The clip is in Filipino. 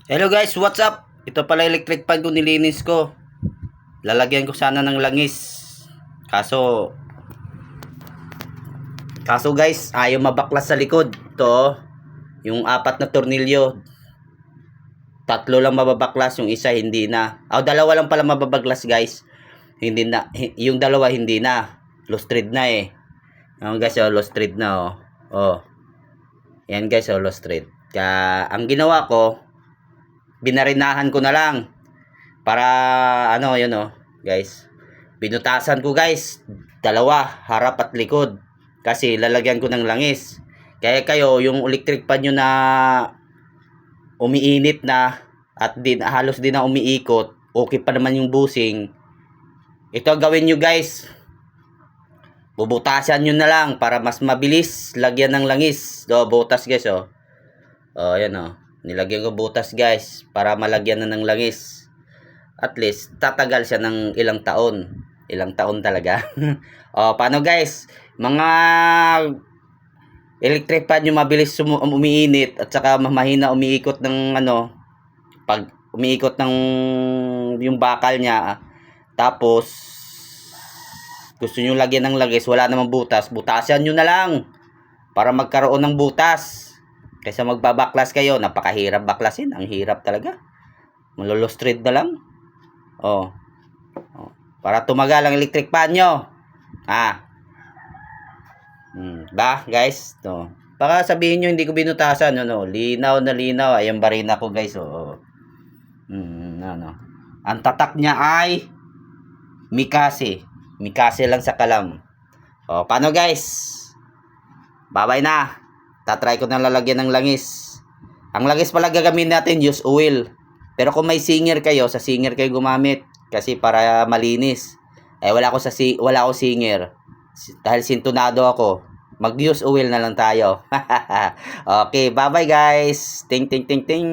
Hello guys, what's up? Ito pala electric fan ko, nilinis ko. Lalagyan ko sana ng langis. Kaso, kaso guys, ayaw mabaklas sa likod. Ito, yung apat na tornilyo. Tatlo lang mababaklas, yung isa hindi na. Dalawa lang pala mababaklas guys. Hindi na, yung dalawa hindi na. Lost thread na eh. Ayan guys, lost thread na oh. Oh. Yan guys, lost thread. Kaya, ang ginawa ko, binarinahan ko na lang. Para yun guys. Binutasan ko guys, dalawa, harap at likod. Kasi lalagyan ko ng langis. Kaya kayo, yung electric pan nyo na umiinit na at halos din na umiikot, okay pa naman yung busing. Ito gawin nyo guys. Bubutasan nyo na lang para mas mabilis lagyan ng langis. Butas guys oh. Yan oh. Nilagyan ko butas guys para malagyan na ng langis. At least tatagal siya ng ilang taon. Ilang taon talaga. Paano guys? Mga electric fan yung mabilis umiinit at saka mahina umiikot ng pag umiikot ng yung bakal niya. Tapos gusto niyo lagyan ng langis, wala namang butas, butasan niyo na lang para magkaroon ng butas. Kaysa magbabaklas kayo, napakahirap baklasin, ang hirap talaga. Malulustrid na lang. Para tumagal ang electric fan nyo. Ba guys? Baka sabihin nyo hindi ko binutasan. Linaw na linaw. Ayan barina ko guys. Ang tatak niya ay Mikase. Mikase lang sa kalam. Paano guys? Bye-bye na. Tatry ko na lalagyan ng langis. Ang langis pala gagamitin natin, use oil. Pero kung may singer kayo, sa singer kayo gumamit. Kasi para malinis. Wala ako singer. Dahil sintonado ako. Mag-use oil na lang tayo. Okay, bye-bye guys. Ting ting ting ting.